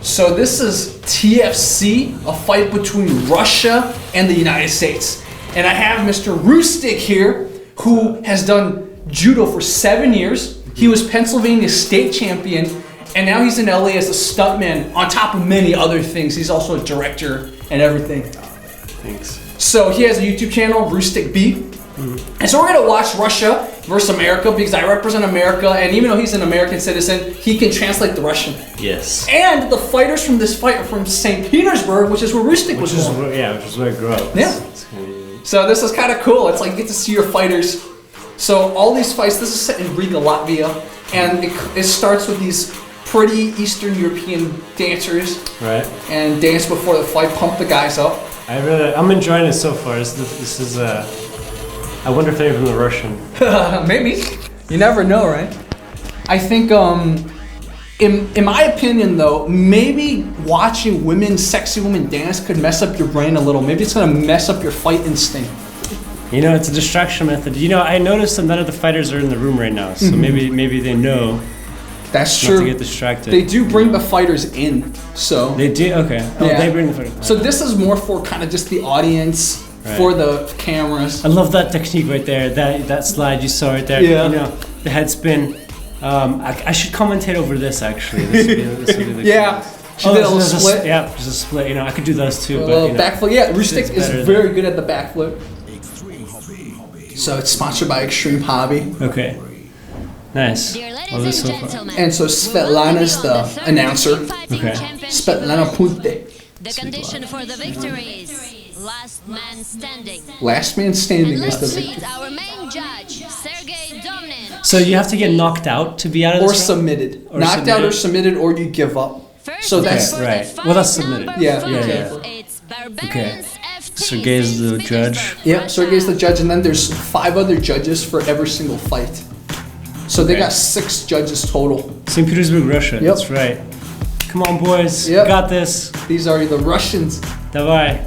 So this is TFC, a fight between Russia and the United States. And I have Mr. Rustic here, who has done judo for 7 years. He was Pennsylvania state champion, and now he's in LA as a stuntman, on top of many other things. He's also a director and everything. Thanks. So he has a YouTube channel, RusticB. And so we're gonna watch Russia versus America because I represent America, and even though he's an American citizen, he can translate the Russian. Yes. And the fighters from this fight are from St. Petersburg, which is where Rustic was born. Which is where I grew up. Yeah. So this is kind of cool. It's like you get to see your fighters. So all these fights, this is set in Riga, Latvia, and it starts with these pretty Eastern European dancers. Right. And dance before the fight, pump the guys up. I'm enjoying it so far. This is I wonder if they're even the Russian. Maybe. You never know, right? I think, in my opinion though, maybe watching sexy women dance could mess up your brain a little. Maybe it's gonna mess up your fight instinct. You know, it's a distraction method. You know, I noticed that none of the fighters are in the room right now, so maybe they know. That's true. Not to get distracted. They do bring the fighters in, so. They do? Okay. Oh, yeah. They bring the fighters. So this is more for kind of just the audience. Right. For the cameras. I love that technique right there. That slide you saw right there. Yeah. You know, the head spin. I should commentate over this actually. This would be yeah. She did a little split. Just a split. You know, I could do those too. But you know, backflip. Yeah, Rustic is very good at the backflip. So it's sponsored by Extreme Hobby. Okay. Nice. Ladies and gentlemen, and so Svetlana's the announcer. Okay. Svetlana Punte. The condition for the victory is last man standing. Last man standing And is the let's victory. meet our main judge, Sergey Domnin. So you have to get knocked out to be out of this Or round? submitted. Or Knocked submitted. out or submitted, or you give up. First So that's for right. the Well, that's fight submitted. number Yeah, five. yeah. It's Barbarians FC, Sergey's the St. judge. Petersburg, Yep, Russia. Sergey's the judge, and then there's 5 other judges for every single fight. So they Okay. got 6 judges total. St. Petersburg, Russia. Yep. That's right. Come on, boys. Yep. You got this. These are the Russians. Davai.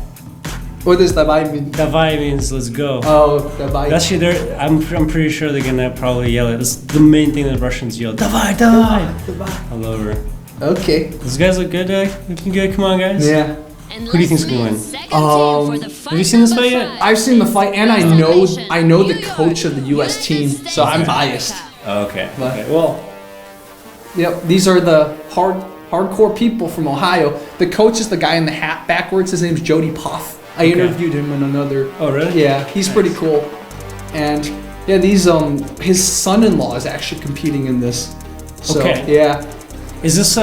What does Davai mean? Davai means let's go. Oh, Davai. Actually, I'm pretty sure they're gonna probably yell it. That's the main thing that Russians yell. Davai, davai. Davai. All over. Okay. Those guys look good. Looking good. Come on, guys. Yeah. And Who do you think's let's gonna meet win? second team for the Have you seen this number fight yet? five. I've seen the fight, and I know the coach of the U.S. team, so I'm biased. Oh, okay. But- Okay. Well, Yep, these are the hardcore people from Ohio. The coach is the guy in the hat backwards. His name's Jody Poff. I interviewed him in another. oh really? Yeah, he's pretty cool. And yeah, these his son-in-law is actually competing in this. So, Okay. Yeah. Is this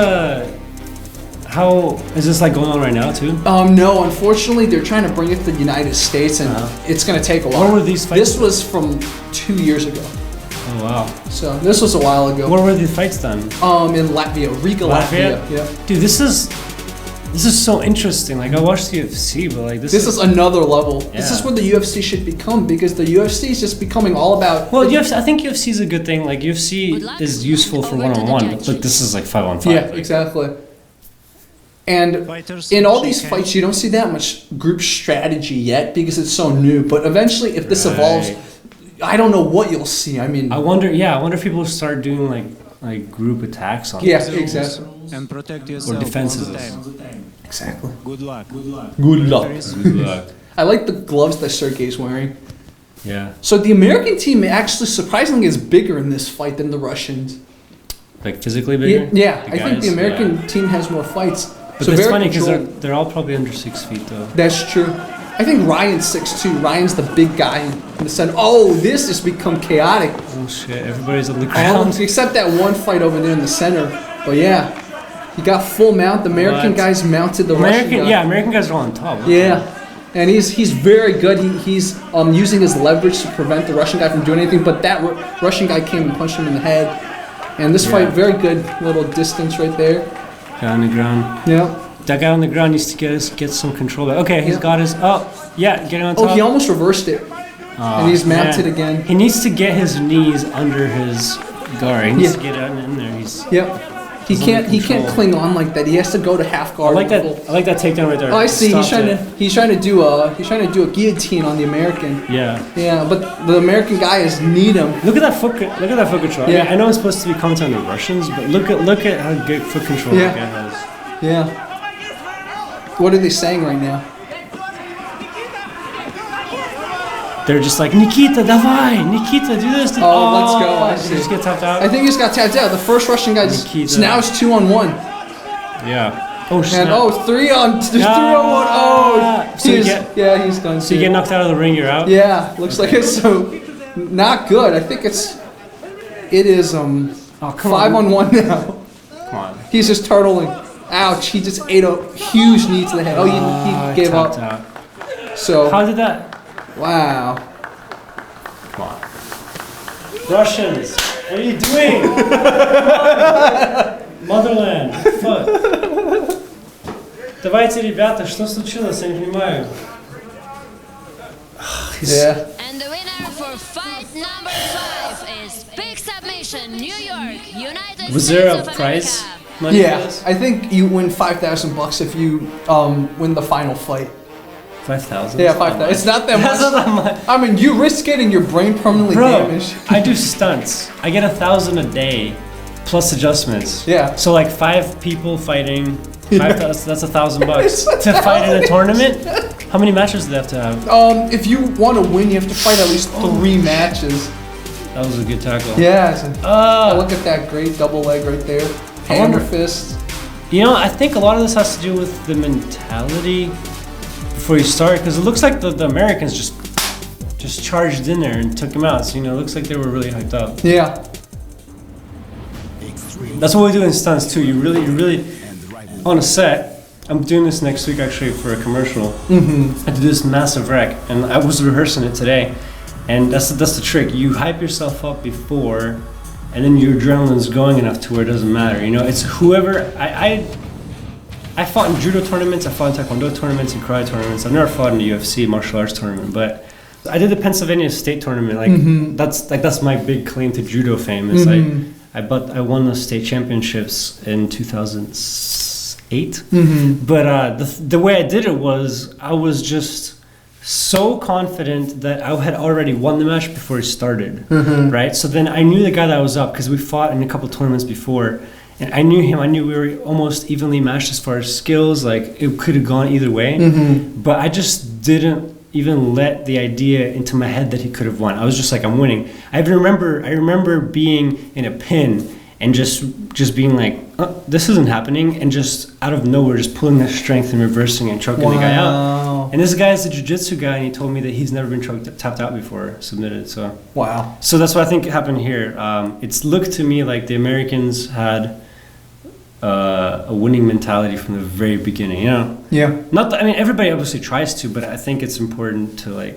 how is this like going on right now too? No, unfortunately, they're trying to bring it to the United States, and it's gonna take a while. When were these fights? This was from 2 years ago. Oh wow. So this was a while ago. Where were these fights done? In Latvia, Riga, Latvia. Yeah. Dude, this is so interesting. Like I watched the UFC, but like This is another level. This is Yeah. what the UFC should become, because the UFC is just becoming all about. Well, UFC. I think UFC is a good thing. Like UFC Good luck. is useful for Over to the one-on-one, judges. but this is like 5-on-5. Yeah, like, exactly. And in all these fights, you don't see that much group strategy yet because it's so new. But eventually, if this evolves, Right. I don't know what you'll see. I mean, I wonder if people start doing like group attacks on yeah, people. exactly. And protect yourself Or defenses. all the time. Exactly. Good luck. Good luck. Good luck. Good luck. I like the gloves that Sergey's wearing. Yeah. So the American team actually surprisingly is bigger in this fight than the Russians. Like physically bigger? Yeah, The I think the guys? American Yeah. team has more fights. But So it's very funny because controlled. they're all probably under 6 feet though. That's true. I think Ryan's 6'2". Ryan's the big guy in the center. Oh, this has become chaotic. Oh shit, everybody's on the ground. Except that one fight over there in the center. But yeah, he got full mount. The American What? guys mounted the Russian guy. American guys are on top. Yeah, and he's very good. He's using his leverage to prevent the Russian guy from doing anything. But that Russian guy came and punched him in the head. And this fight, very good little distance right there. Guy on the ground. Yeah. That guy on the ground needs to get some control back. Okay, he's Yeah. got his. Oh, yeah, getting on top. Oh, he almost reversed it. And he's mounted man. again. He needs to get his knees under his guard. He needs Yeah. to get in there. He's. Yep. He He's can't. under He can't control. cling on like that. He has to go to half I guard. like that. full- I like that takedown right there. Oh, I see. He's Stopped trying it. to. He's trying to do a guillotine on the American. Yeah. Yeah, but the American guy is need him. Look at that foot. Look at that foot control. Yeah. I know I'm supposed to be commenting on the Russians, but look at how good foot control Yeah. that guy has. Yeah. What are they saying right now? They're just like, Nikita, davai, Nikita, do this. Oh, let's go. I Did see. he just get tapped out? I think he just got tapped out. The first Russian guy just. Nikita. So now it's 2-on-1. Yeah. Oh, snap. And oh, 3-on-1. Oh, So you he's, get- yeah, he's done. So you get knocked out of the ring, you're out? Yeah, looks like it's so not good. I think it is Oh, come 5-on-1 now. Come on. He's just turtling. Ouch! He just ate a huge knee to the head. Oh, he gave tapped up. out. So How did that? wow. Come on. Russians, what are you doing? Motherland, fuck. Давайте, ребята, что случилось? Я не понимаю. Yeah. And the winner for fight number 5 is big submission, New York, United Was States there a of prize? America. Money for Yeah, this? I think you win $5,000 if you win the final fight. 5,000? Yeah, 5,000. It's not that That's not much. that much. I mean, you risk getting your brain permanently Bro, damaged. I do stunts. I get 1,000 a day, plus adjustments. Yeah. So like 5 people fighting, 5,000. That's $1,000 It's to fight in a tournament. How many matches do they have to have? If you want to win, you have to fight at least 3 matches. That was a good tackle. Yeah. So, Uh, look at that great double leg right there. I Hammer wonder- fist. You know, I think a lot of this has to do with the before you start, because it looks like the Americans just charged in there and took him out. So, you know, it looks like they were really hyped up. Yeah. That's what we do in stunts too. You really, on a set, I'm doing this next week actually for a commercial. I do this massive wreck, and I was rehearsing it today. And that's the trick. You hype yourself up before, and then your adrenaline's going enough to where it doesn't matter. You know, it's whoever. I fought in judo tournaments. I fought in taekwondo tournaments and karate tournaments. I've never fought in a UFC martial arts tournament, but I did the Pennsylvania State tournament. That's my big claim to judo fame. Is I won the state championships in 2008. But the way I did it was I was just so confident that I had already won the match before it started, right? So then I knew the guy that was up because we fought in a couple tournaments before, and I knew him. I knew we were almost evenly matched as far as skills. Like it could have gone either way, but I just didn't even let the idea into my head that he could have won. I was just like, I'm winning. I remember being in a pin and just being like, oh, this isn't happening, and just out of nowhere, just pulling that strength and reversing and choking the guy out. And this guy is a jiu-jitsu guy, and he told me that he's never been tapped out before, submitted. So Wow. So that's what I think happened here. It's looked to me like the Americans had a winning mentality from the very beginning. You know. Yeah. Not that, I mean, everybody obviously tries to, but I think it's important to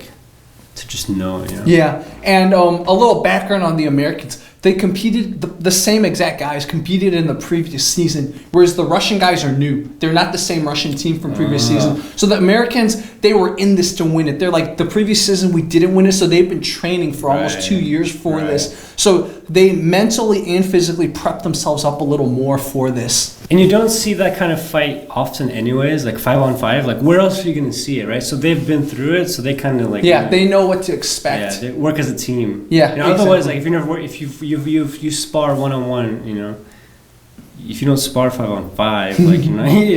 just know. You know. Yeah, and a little background on the Americans. They competed, the same exact guys competed in the previous season, whereas the Russian guys are new. They're not the same Russian team from previous season. So the Americans, they were in this to win it. They're like, the previous season we didn't win it, so they've been training for almost 2 years for this. So they mentally and physically prepped themselves up a little more for this. And you don't see that kind of fight often anyways, like 5-on-5. Like, where else are you going to see it, right? So they've been through it, so they kind of like... Yeah, they know what to expect. Yeah, they work as a team. Yeah, you know, otherwise, exactly. like, if you spar 1-on-1, you know, if you don't spar 5-on-5, like, you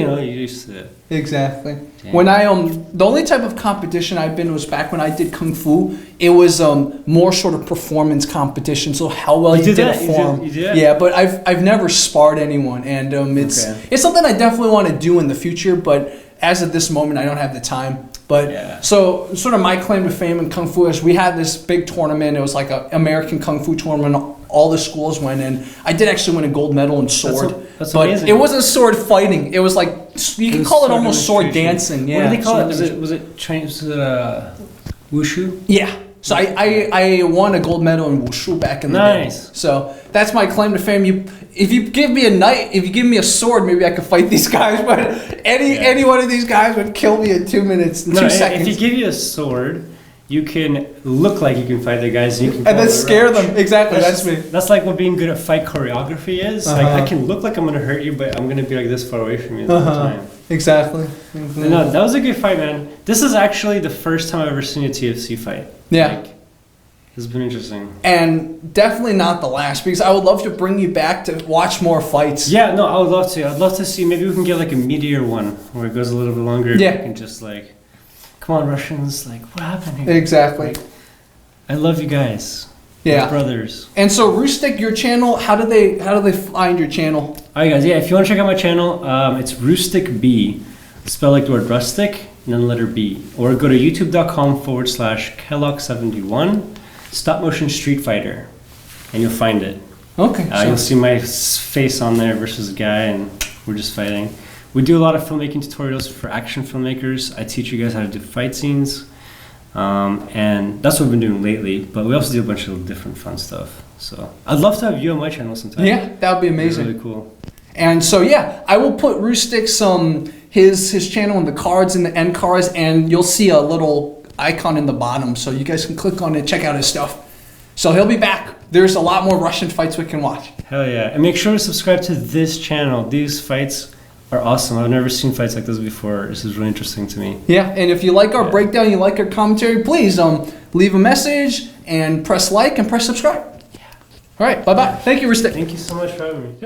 know, you used to... Exactly. Damn. When I the only type of competition I've been was back when I did kung fu. It was more sort of performance competition. So how well you did a form. You did? Yeah, but I've never sparred anyone, and it's something I definitely want to do in the future. But as of this moment, I don't have the time. But so sort of my claim to fame in kung fu is we had this big tournament. It was like an American kung fu tournament. All the schools went in. I did actually win a gold medal in sword. That's but amazing. it wasn't sword fighting. It was like you can call it almost sword dancing. Yeah. What do they call sword it? Was it Chinese? Was it wushu? Yeah. So I won a gold medal in wushu back in the day. Nice. So that's my claim to fame. If you give me a knife, if you give me a sword, maybe I could fight these guys. But any one of these guys would kill me in 2 minutes, 2 seconds. If you give you a sword, you can look like you can fight the guys, and you can and then scare them. Exactly. That's me. That's like what being good at fight choreography is. Like I can look like I'm gonna hurt you, but I'm gonna be like this far away from you the whole time. Exactly. No, that was a good fight, man. This is actually the first time I've ever seen a TFC fight. Yeah. Like, This has been interesting. And definitely not the last, because I would love to bring you back to watch more fights. Yeah, no, I would love to. I'd love to see, maybe we can get like a meteor one where it goes a little bit longer. Yeah. And just like, come on, Russians, like, what happened here? Exactly. I love you guys. Yeah. We're brothers. And so, Rustic, your channel, how do they find your channel? Alright guys, yeah, if you want to check out my channel, it's RusticB. Spell like the word rustic, and then the letter B. Or go to youtube.com/Kellogg71 stop motion Street Fighter, and you'll find it. Okay. You'll see my face on there versus a guy, and we're just fighting. We do a lot of filmmaking tutorials for action filmmakers. I teach you guys how to do fight scenes, and that's what we've been doing lately. But we also do a bunch of different fun stuff. So I'd love to have you on my channel sometime. Yeah, that would be amazing. Really cool. And so, yeah, I will put Rustic's his channel in the cards, in the end cards, and you'll see a little icon in the bottom, so you guys can click on it, check out his stuff. So he'll be back. There's a lot more Russian fights we can watch. Hell yeah. And make sure to subscribe to this channel. These fights are awesome. I've never seen fights like this before. This is really interesting to me. Yeah, and if you like our breakdown, you like our commentary, please leave a message and press like and press subscribe. Yeah. All right, bye-bye. Thank you, Rustic. Thank you so much for having me. Yep.